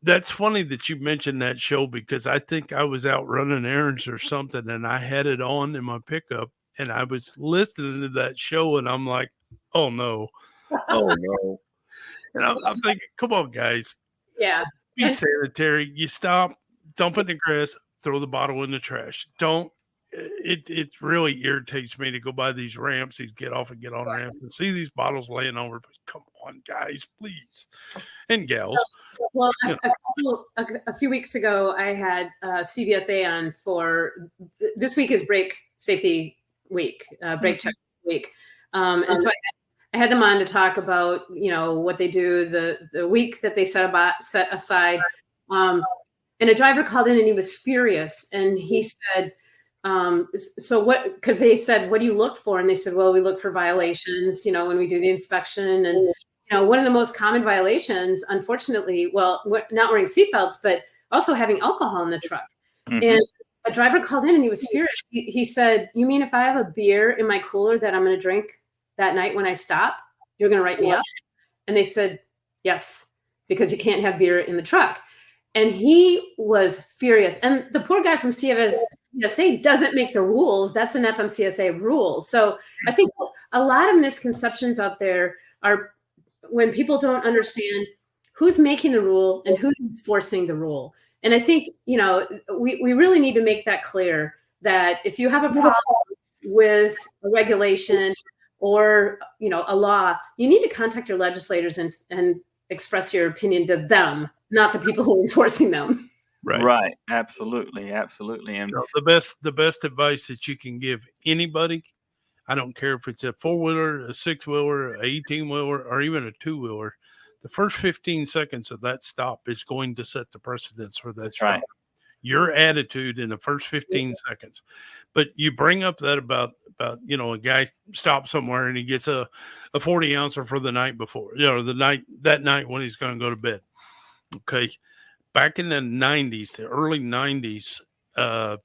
that's funny that you mentioned that show, because I think I was out running errands or something, and I had it on in my pickup, and I was listening to that show, and I'm like, oh no, oh no. And I'm thinking, come on, guys. Yeah. Be sanitary. You stop, dump it in the grass, throw the bottle in the trash. Don't. It really irritates me to go by these ramps, these get off and get on ramps, and see these bottles laying over. But come on, guys, please, and gals. Well, a few weeks ago, I had CVSA on for this week is brake safety week, brake check week, and so I had them on to talk about what they do the week that they set aside. And a driver called in and he was furious, and he said, so what, because they said, what do you look for? And they said, well, we look for violations, when we do the inspection. And, one of the most common violations, unfortunately, well, not wearing seatbelts, but also having alcohol in the truck. Mm-hmm. And a driver called in and he was furious. He said, you mean if I have a beer in my cooler that I'm going to drink that night when I stop, you're going to write me up? And they said, yes, because you can't have beer in the truck. And he was furious. And the poor guy from CVSA doesn't make the rules. That's an FMCSA rule. So I think a lot of misconceptions out there are when people don't understand who's making the rule and who's enforcing the rule. And I think, we really need to make that clear, that if you have a problem with a regulation or, a law, you need to contact your legislators and express your opinion to them, not the people who are enforcing them. Right. Absolutely. And the best advice that you can give anybody, I don't care if it's a 4-wheeler, a 6-wheeler, a 18-wheeler, or even a 2-wheeler, the first 15 seconds of that stop is going to set the precedence for that stop. Right. Your attitude in the first 15 seconds. But you bring up that about a guy stops somewhere and he gets a 40 ouncer for the night before, that night when he's going to go to bed. Okay. Back in the 90s, the early 90s, I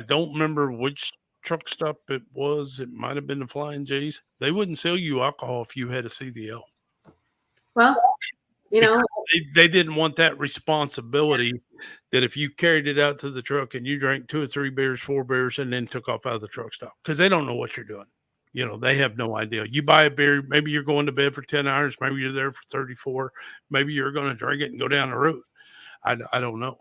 don't remember which truck stop it was. It might have been the Flying J's. They wouldn't sell you alcohol if you had a CDL. Well, they didn't want that responsibility that if you carried it out to the truck and you drank 2 or 3 beers, 4 beers, and then took off out of the truck stop, because they don't know what you're doing. They have no idea. You buy a beer, maybe you're going to bed for 10 hours, maybe you're there for 34, maybe you're going to drink it and go down the road. I don't know.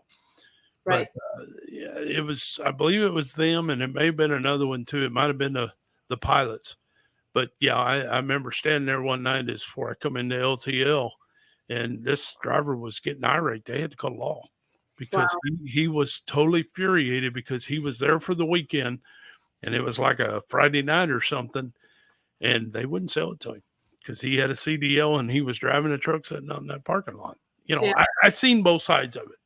Right. But I believe it was them, and it may have been another one too. It might have been the pilots. But yeah, I remember standing there one night before I come into LTL, and this driver was getting irate. They had to call law because he was totally infuriated because he was there for the weekend, and it was like a Friday night or something, and they wouldn't sell it to him because he had a CDL and he was driving a truck sitting out in that parking lot. I've seen both sides of it.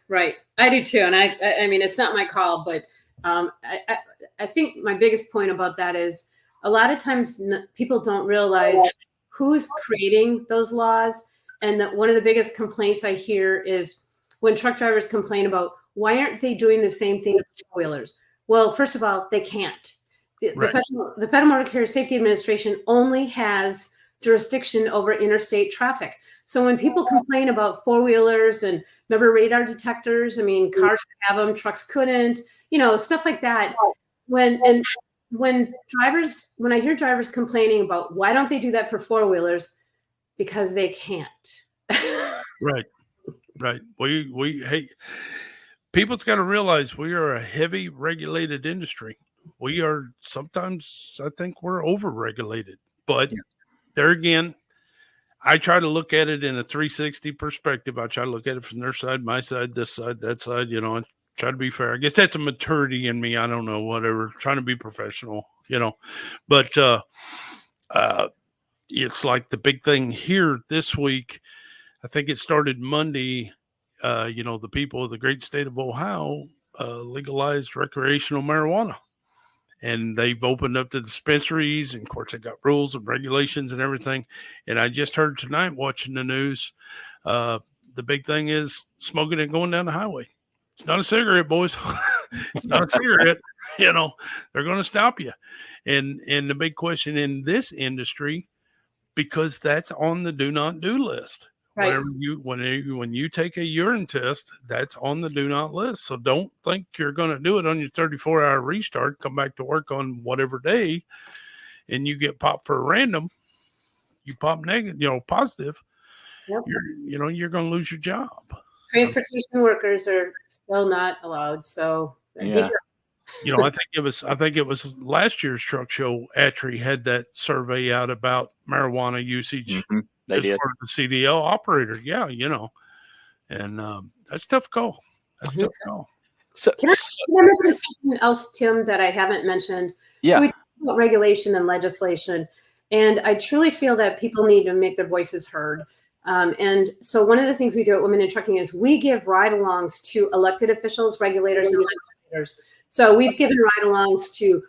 Right. I do too. And I mean, it's not my call, but I think my biggest point about that is a lot of times people don't realize who's creating those laws. And that one of the biggest complaints I hear is when truck drivers complain about why aren't they doing the same thing with four-wheelers? Well, first of all, they can't. The Federal Motor Carrier Safety Administration only has jurisdiction over interstate traffic. So when people complain about four-wheelers and remember radar detectors, I mean, cars could have them, trucks couldn't, stuff like that. When I hear drivers complaining about why don't they do that for four-wheelers, because they can't. Right. Hey, people's got to realize we are a heavy regulated industry. We are sometimes, I think we're over-regulated, but there again, I try to look at it in a 360 perspective. I try to look at it from their side, my side, this side, that side, and try to be fair. I guess that's a maturity in me. I don't know, whatever, trying to be professional, but it's like the big thing here this week. I think it started Monday. The people of the great state of Ohio legalized recreational marijuana. And they've opened up the dispensaries, and of course they got rules and regulations and everything. And I just heard tonight watching the news, the the big thing is smoking and going down the highway. It's not a cigarette, boys. It's not a cigarette. You know, they're going to stop you. And the big question in this industry, because that's on the do not do list. Right. When you take a urine test, that's on the do not list. So don't think you're going to do it on your 34-hour restart, come back to work on whatever day, and you get popped for a random, you pop negative, positive. Yep. You're going to lose your job. Transportation workers are still not allowed. So Yeah. I think it was last year's truck show. ATRI had that survey out about marijuana usage. Mm-hmm. They as did. far as the CDL operator. Yeah, and that's a tough call. That's a tough call. So, can I mention something else, Tim, that I haven't mentioned? Yeah. So we talk about regulation and legislation, and I truly feel that people need to make their voices heard. And so one of the things we do at Women in Trucking is we give ride-alongs to elected officials, regulators, and legislators. So we've given ride-alongs to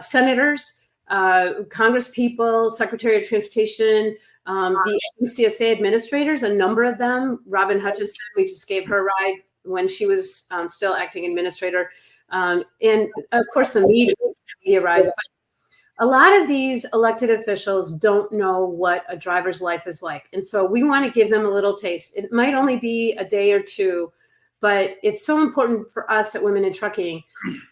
senators, congresspeople, Secretary of Transportation, the MCSA administrators, a number of them. Robin Hutchinson, we just gave her a ride when she was still acting administrator. And of course, the media rides. But a lot of these elected officials don't know what a driver's life is like. And so we want to give them a little taste. It might only be a day or two, but it's so important for us at Women in Trucking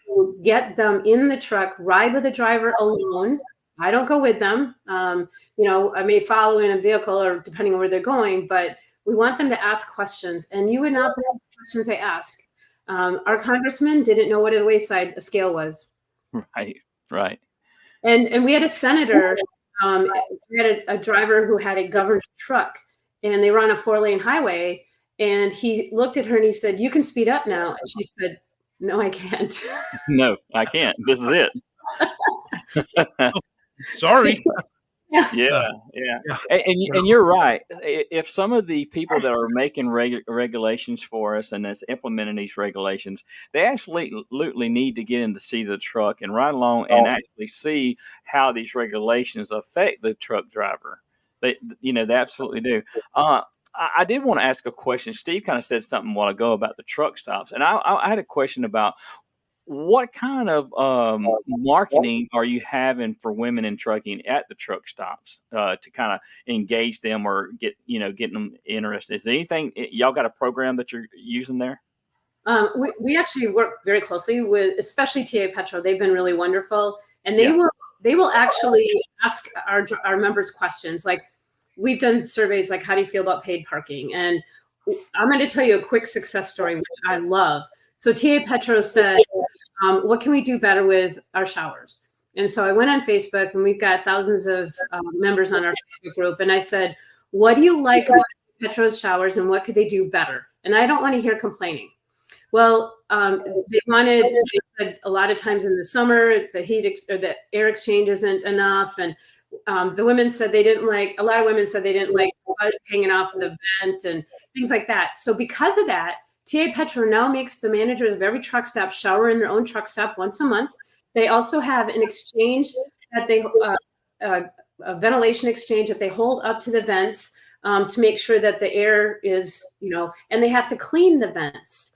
to get them in the truck, ride with a driver alone. I don't go with them. I may follow in a vehicle or depending on where they're going, but we want them to ask questions. And you would not believe the questions they ask. Our congressman didn't know what a wayside scale was. Right. And we had a senator, we had a driver who had a government truck, and they were on a 4-lane highway, and he looked at her and he said, "You can speed up now." And she said, "No, I can't." No, I can't. This is it. Sorry. Yeah. And you're right. If some of the people that are making regulations for us and that's implementing these regulations, they absolutely need to get in the seat of the truck and ride along and actually see how these regulations affect the truck driver. They absolutely do. I did want to ask a question. Steve kind of said something a while ago about the truck stops, and I had a question about what kind of marketing are you having for women in trucking at the truck stops to kind of engage them or getting them interested? Is there anything y'all got a program that you're using there? We actually work very closely with, especially TA Petro. They've been really wonderful, and they will actually ask our members questions. Like, we've done surveys like, "How do you feel about paid parking?" And I'm going to tell you a quick success story, which I love. So TA Petro said, "What can we do better with our showers?" And so I went on Facebook, and we've got thousands of members on our Facebook group. And I said, "What do you like about Petro's showers, and what could they do better?" And I don't want to hear complaining. Well, they said a lot of times in the summer, the air exchange isn't enough. And the women said a lot of women said they didn't like buzz hanging off the vent and things like that. So because of that, TA Petro now makes the managers of every truck stop shower in their own truck stop once a month. They also have an exchange that a ventilation exchange that they hold up to the vents to make sure that the air is, and they have to clean the vents,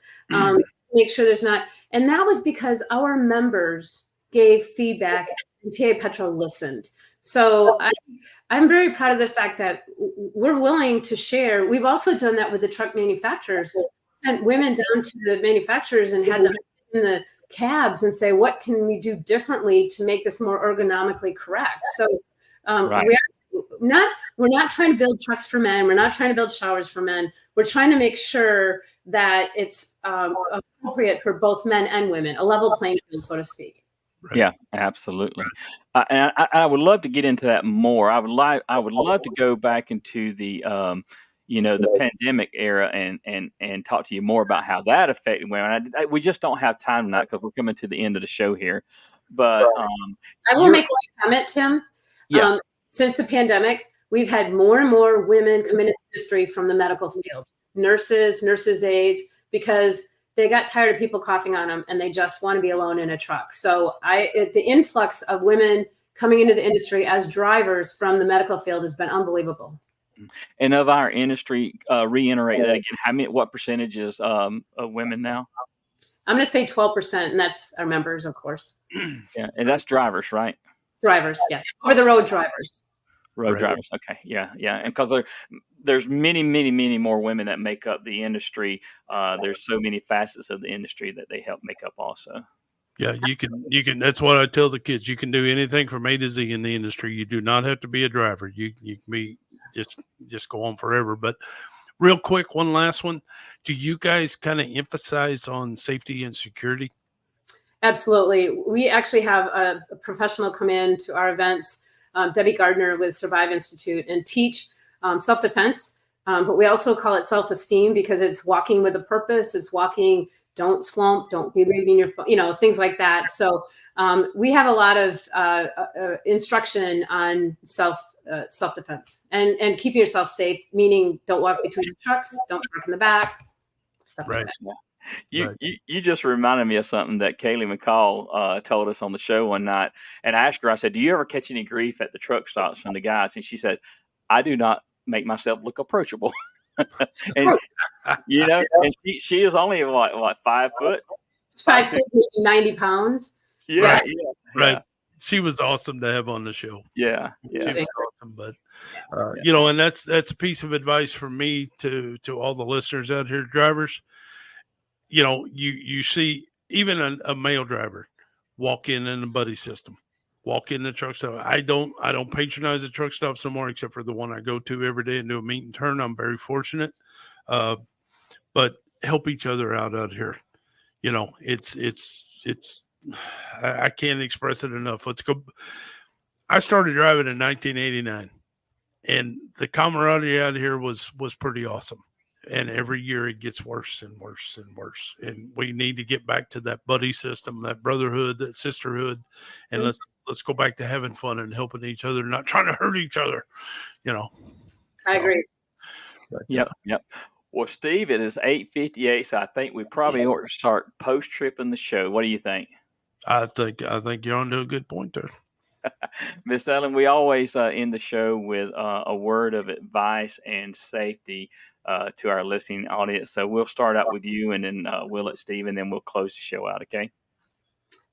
make sure there's not. And that was because our members gave feedback and TA Petro listened. So I'm very proud of the fact that we're willing to share. We've also done that with the truck manufacturers. Sent women down to the manufacturers and had them in the cabs and say, "What can we do differently to make this more ergonomically correct?" So we're not trying to build trucks for men. We're not trying to build showers for men. We're trying to make sure that it's appropriate for both men and women, a level playing field, so to speak. Right. Yeah, absolutely. And I would love to get into that more. I would love to go back into the the pandemic era and talk to you more about how that affected women. We just don't have time tonight because we're coming to the end of the show here. But I will make one comment, Tim. Yeah. Since the pandemic, we've had more and more women come into the industry from the medical field, nurses' aides, because they got tired of people coughing on them and they just want to be alone in a truck. So the influx of women coming into the industry as drivers from the medical field has been unbelievable. And of our industry, reiterate that again. What percentage is of women now? I'm going to say 12%, and that's our members, of course. Yeah, and that's drivers, right? Drivers, yes, over the road drivers. Road drivers. Okay, yeah, and because there's many more women that make up the industry. There's so many facets of the industry that they help make up also. Yeah, you can. That's what I tell the kids. You can do anything from A to Z in the industry. You do not have to be a driver. You can be just go on forever. But real quick, one last one. Do you guys kind of emphasize on safety and security? Absolutely. We actually have a professional come in to our events, Debbie Gardner with Survive Institute, and teach self-defense. But we also call it self-esteem because it's walking with a purpose. It's walking, don't slump, don't be reading your phone, things like that. So we have a lot of instruction on self-defense and keeping yourself safe, meaning don't walk between the trucks, don't park in the back, stuff like that. Yeah. You just reminded me of something that Kaylee McCall told us on the show one night. And I asked her, I said, do you ever catch any grief at the truck stops from the guys? And she said, I do not make myself look approachable. And and she is only what 5 foot? 5 foot, 90 pounds. Yeah. Right. She was awesome to have on the show. Yeah. She was awesome. But and that's a piece of advice from me to all the listeners out here, drivers. You see even a male driver walk in the buddy system, walk in the truck stop. I don't patronize the truck stops no more, except for the one I go to every day and do a meet and turn. I'm very fortunate, but help each other out here. It's I can't express it enough. Let's go. I started driving in 1989, and the camaraderie out here was pretty awesome. And every year it gets worse and worse and worse. And we need to get back to that buddy system, that brotherhood, that sisterhood. And let's go back to having fun and helping each other, not trying to hurt each other, I agree. But, Yep. Well, Steve, it is 8:58, so I think we probably ought to start post-tripping the show. What do you think? I think you're on to a good point there. Miss Ellen, we always end the show with a word of advice and safety to our listening audience. So we'll start out with you, and then we'll let Steve, and then we'll close the show out, okay?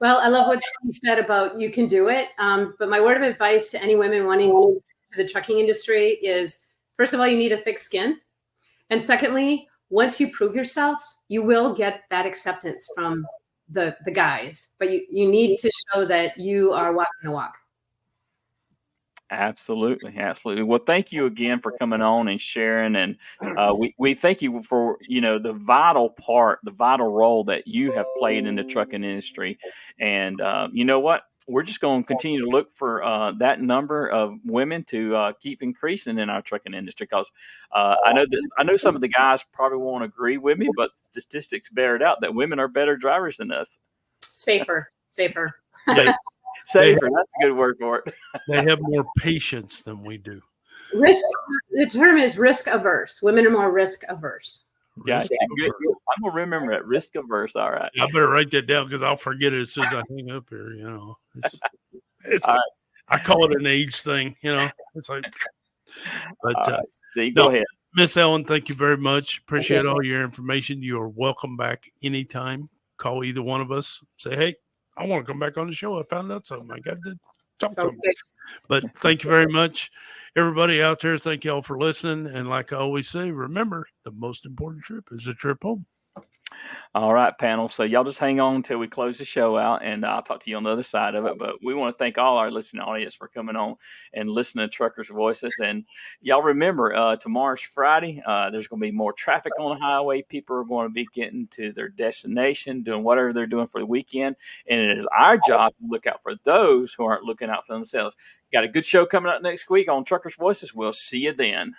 Well, I love what Steve said about you can do it. But my word of advice to any women wanting to enter the trucking industry is, first of all, you need a thick skin. And secondly, once you prove yourself, you will get that acceptance from the guys. But you need to show that you are walking the walk. Absolutely. Well, thank you again for coming on and sharing. And we thank you for, the vital role that you have played in the trucking industry. And you know what? We're just going to continue to look for that number of women to keep increasing in our trucking industry. Because I know some of the guys probably won't agree with me, but statistics bear it out that women are better drivers than us. Safer. Safer. That's a good word for it. They have more patience than we do. The term is risk averse. Women are more risk averse. Yeah, I'm gonna remember that. Risk averse. All right. I better write that down because I'll forget it as soon as I hang up here. It's right. I call it an age thing. It's like. But Steve, go ahead, Miss Ellen. Thank you very much. Appreciate all your information. You are welcome back anytime. Call either one of us. Say, hey, I want to come back on the show. I found out something. I got to talk to something. But thank you very much, everybody out there. Thank you all for listening. And like I always say, remember, the most important trip is a trip home. All right, panel. So y'all just hang on until we close the show out, and I'll talk to you on the other side of it. But we want to thank all our listening audience for coming on and listening to Truckers' Voices. And y'all remember, tomorrow's Friday. There's going to be more traffic on the highway. People are going to be getting to their destination, doing whatever they're doing for the weekend. And it is our job to look out for those who aren't looking out for themselves. Got a good show coming up next week on Truckers' Voices. We'll see you then.